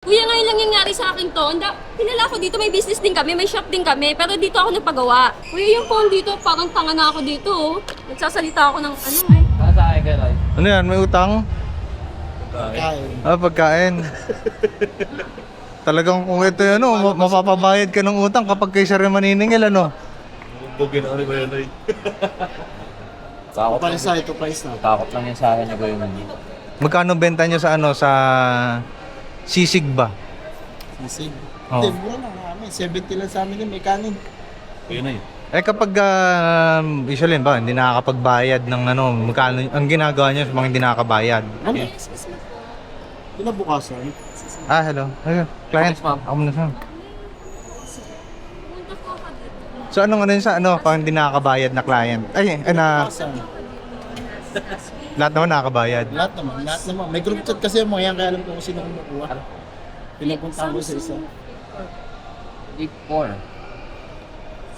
Kuya, ngayon lang nangyari sa akin to. Kilala ko dito, may business din kami, may shop din kami, pero dito ako nagpagawa. Kuya, yung phone dito, parang tanga na ako dito. Oh. Nagsasalita ako ng ano eh. Sa akin ka, Roy. Ano yan? May utang? Pagkain. Talagang kung ito yan, mapapabayad ka ng utang kapag kayo siya rin maniningil, ano? Bugin ako ni Kuya Noy. Takot Paano lang. sa ito price na? Takot lang yan sa akin yung gawin mo. Magkano benta nyo sa ano, sa sisig ba? Sisig. Oo. Hindi, mura lang namin. 70 lang sa amin yung may kanin. Kuya Noy. Eh kapag usually ba, hindi nakakapagbayad ng ano, magkano, ang ginagawa nyo sa mga hindi nakakabayad? Ano? Yes, yes, ma'am. Pinabukasan. Hello. Ayun, client. Yes, ma'am. Ako muna siya. Pumunta po ako dito. So anong ano yun sa ano, pang hindi nakakabayad na client? Na Bukasan. lahat naman nakakabayad. Lahat naman. May group chat kasi yung mga yan, kaya alam ko kung sino kumukuha. Pinapunta ko sa isa. Big 4.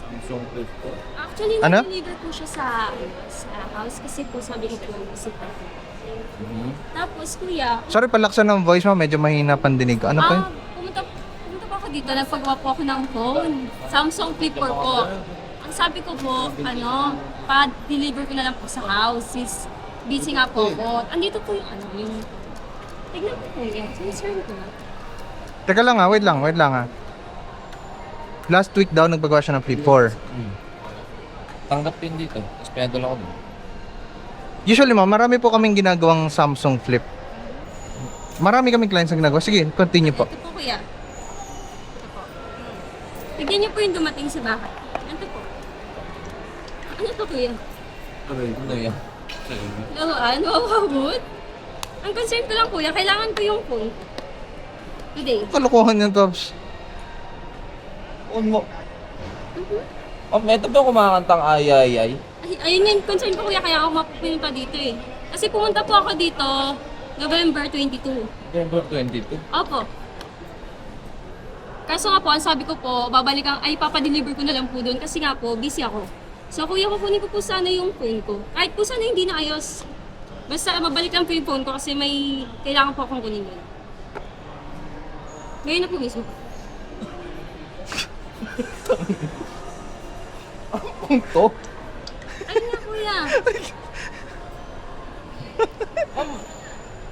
Samsung Flip 4. Actually, Ano? nag-deliver po siya sa house kasi po sabi ko po bisita. Tapos kuya, Sorry, palaksan ng voice mo, medyo mahina pandinig ko. Ano pa yun? pumunta po ako dito, nagpagawa po ako ng phone. Samsung Flip 4 po. Ang sabi ko po, pa-deliver ko na lang po sa house. Sis, busy nga po ako. Andito po yung ano, yung... Tignan po po yan. Sinisirm ko na. Teka lang wait lang Last week daw nagpagawa siya ng Flip 4. Tanggap din dito. Tapos pinadala ko doon. Usually marami po kaming ginagawang Samsung Flip. Marami kaming clients na ginagawa. Sige, continue po. Ito po kuya. Ito po. Tignan niyo po yung dumating sa bahay. Ito po. Ano to kuya? Ano yan? Laruan? Wawawot? Ang concern ko lang kuya, kailangan ko yung phone. Today. Kalokohan yan, Tops. On mo. Ito ba kumakantang ay? Ayun yung concern ko kuya, kaya ako mapupunta dito eh. Kasi pumunta po ako dito November 22. November 22. Opo. Kaso nga po, ang sabi ko po, papadeliver ko na lang po doon kasi nga po, busy ako. So kuya, kukunin ko po sana yung phone ko. Kahit po sana hindi na ayos. Basta mabalik lang po yung phone ko kasi may kailangan po akong kunin doon. Ngayon na po mismo. Punto? Ayun nga kuya.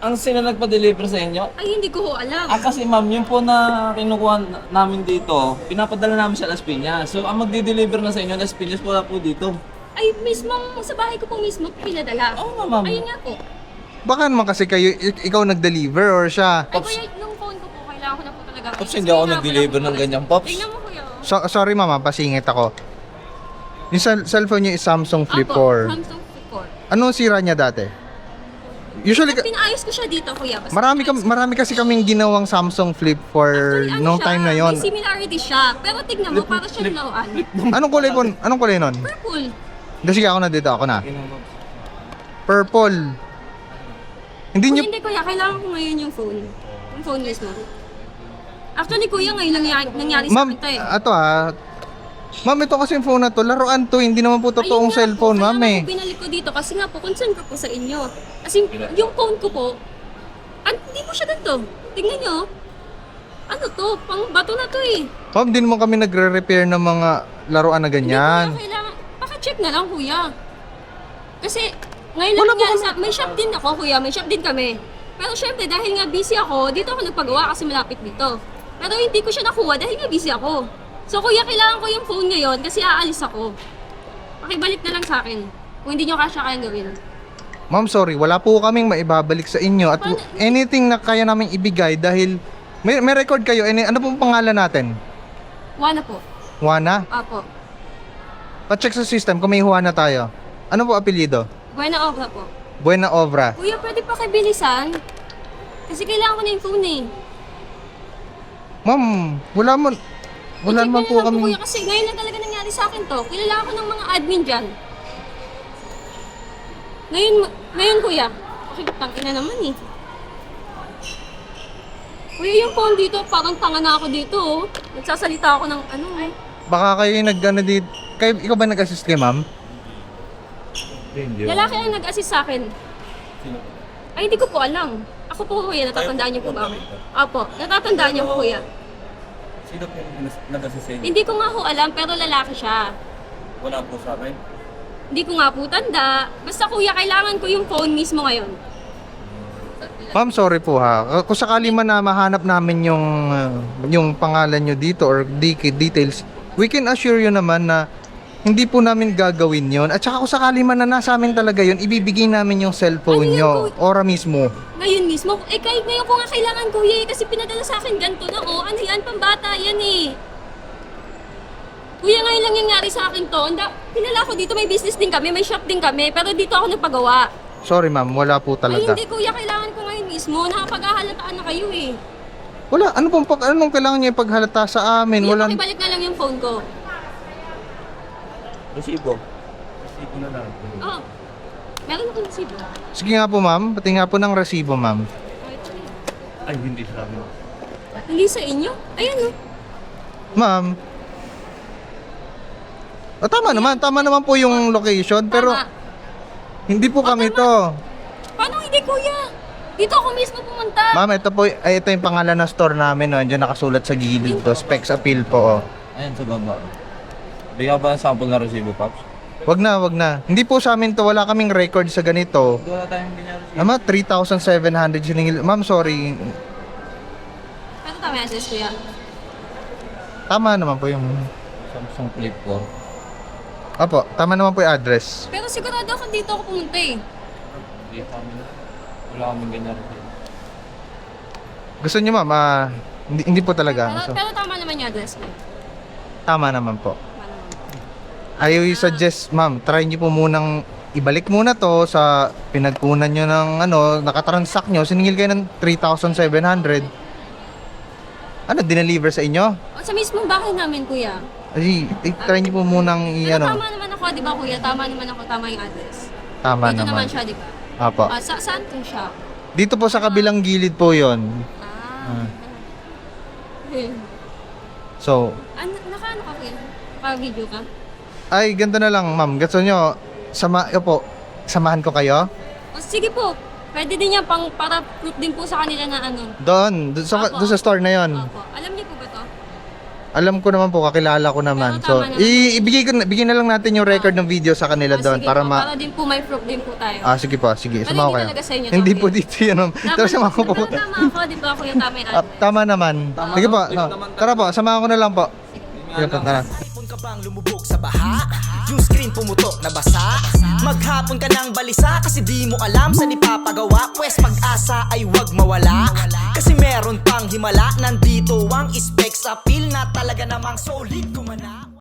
Ang sino nagpa-deliver sa inyo? Ay, hindi ko ho alam. Kasi ma'am, yun po na kinukuha namin dito, pinapadala namin sa Las Piñas. So, ang magdi-deliver na sa inyo, Las Piñas po na po dito. Ay, mismo, sa bahay ko po mismo pinadala. Oo nga, ma'am. Ayun nga po. Baka naman kasi kayo, ikaw nag-deliver or siya. Ay, kuya, yung phone ko po, kailangan ko na po talaga. Pops, hindi ako nag-deliver ng ganyan, Pops. Tingnan mo, kuya. Sorry mama, pasingit ako. Yung cellphone niya is Samsung Flip Apo, 4. Samsung Flip 4. Anong sira niya dati? Usually, Pinaayos ko siya dito, kuya. Basta marami kasi kaming ginawang Samsung Flip 4 Actually, ano nung siya, time na yon. May similarity siya. Pero tignan mo, para siya laruan. Anong kulay po? Anong kulay nun? Purple. Sige, ako na dito, ako na. Purple. Hindi niyo Hindi, kuya. Kailangan ko ngayon yung phone. Yung phone mismo. Actually, kuya, ngayon nangyari sa Ma'am, akin to eh. Ma'am, ito kasi yung phone na to, laruan to, hindi naman po totoong Ayun nga cellphone, po, ma'am kaya eh. nga po binalik ko dito kasi nga po, concern ko po sa inyo. Kasi yung phone ko po, hindi po siya dito. Tingnan nyo. Ano to? Pang bato na to eh. Ma'am, din mo kami nagre-repair ng mga laruan na Hindi ganyan. kuya, kailangan, check na lang kuya. Kasi ngayon lang may shop din ako kuya, may shop din kami. Pero syempre dahil nga busy ako, dito ako nagpagawa kasi malapit dito. Pero hindi ko siya nakuha dahil nga busy ako. So kuya, kailangan ko yung phone ngayon kasi aalis ako. Pakibalik na lang sa akin. Kung hindi nyo kasya kayang gawin. Ma'am, sorry, wala po kaming maibabalik sa inyo at anything na kaya naming ibigay dahil may record kayo. Ano pong pangalan natin? Wala po. Juana? Apo. Pa-check sa system kung may Juana tayo. Ano po apelyido? Buena obra po. Buena Obra. Kuya, pwede pa kibilisan? Kasi kailangan ko na yung phone eh. Ma'am, wala I-check naman nyo po na lang kami. kuya, kasi ngayon lang talaga nangyari sa akin to. Kilala ko ng mga admin dyan. Ngayon kuya. Okay, tangina naman eh. Kuya, yung phone dito, parang tanga na ako dito oh. Nagsasalita ako ng ano eh. Baka kayo yung nag-ano dito. Ikaw ba nag-assist kay ma'am? Lalaki ang nag-assist sa akin. Ay, hindi ko po alam. Ako po kuya, natatandaan niyo po ba ako? Opo, natatandaan niyo po kuya. Sino po yung nag-assist? Hindi ko nga ho alam, pero lalaki siya. Wala po sa akin. Hindi ko nga po tanda. Basta kuya, kailangan ko yung phone mismo ngayon. Ma'am, sorry po ha. Kung sakali man na mahanap namin yung pangalan nyo dito or details, we can assure you naman na hindi po namin gagawin yon. At saka kung sakali man na nasa amin talaga yun, ibibigay namin yung cellphone Ano yun, nyo. kuya? Ora mismo. Ngayon mismo, kahit ngayon ko nga kailangan kuya eh, kasi pinadala sa akin ganito na oh. Ano yan, pambata yan eh. Kuya, ngayon lang yung nangyari sa akin to. Pinala ko dito, may business din kami, may shop din kami, pero dito ako nagpagawa. Sorry ma'am, wala po Ay, talaga. hindi kuya, kailangan ko ngayon mismo. Nakapag-ahalataan na kayo eh. Wala, anong kailangan nyo ipaghalata sa amin? Kuya, Wala. pakibalik na lang yung phone ko. Resibo. Resibo na lang. Oh, meron akong resibo. Sige nga po ma'am, pati nga po ng resibo ma'am. Ay, hindi sa amin. Hindi sa inyo? Ayan oh. Ma'am. Tama naman po yung location, pero Tama. hindi po kami to. Paano hindi kuya? Dito ako mismo pumunta. Ma'am, ito yung pangalan ng store namin, no. Diyan nakasulat sa gilid to, Specs Appeal po, oh. Ayan, sa baba. Bigyan ba ng sample na resibo, Pops? Wag na. Hindi po sa amin to, wala kaming record sa ganito. Wala tayong ganyan resibo. Ama, 3,700 siningil. Ma'am, sorry. Pero tama yan sis kuya. Tama naman po yung... Samsung Flip 4. Opo, tama naman po yung address. Pero sigurado ako dito ako pumunta eh. Hindi kami. Wala kaming ganyan resibo. Gusto niyo ma'am, hindi po talaga. So, Pero tama naman yung address ko. tama naman po. Tama naman. I suggest, ma'am, try niyo po munang ibalik muna to sa pinagkunan niyo ng nakatransact niyo, siningil kayo ng 3,700. Ano, dineliver sa inyo? O, sa mismong bahay namin kuya. Ay, try niyo po munang Pero tama naman ako, di ba kuya? Tama naman ako, tama yung address. Tama Dito naman naman. siya, di ba? Apo. Saan to siya? Dito po sa kabilang gilid po 'yon. Ah. Eh. So, Nakaano ka kuya? Naka-video ka? ay ganito na lang, ma'am. Gusto niyo samahan ko kayo? O, sige po. Pwede din yan para proof din po sa kanila na ano. Doon Apo. sa store na 'yon. Opo. Alam niyo po ba to? Alam ko naman po, kakilala ko naman. Pero So, tama naman. ibigay na lang natin yung record ng video sa kanila doon Sige para po, para din po may proof din po tayo. sige po, sige. Pero Samahan ko hindi kayo. talaga sa inyo to, Hindi kuya. po dito yan, ma'am. Pero samahan ko po. Pero tama ako, di ba kuya? Tama yung address. Tama naman. Sige po. naman, Tara po, samahan ko na lang po. Sige po, tara. Hapon ka bang lumubog sa baha? Yung screen pumutok na basa? Maghapon ka ng balisa kasi di mo alam saan ipapagawa. Pwes pag-asa ay wag mawala, kasi meron pang himala. Nandito ang Specs Appeal na talaga namang solid gumana.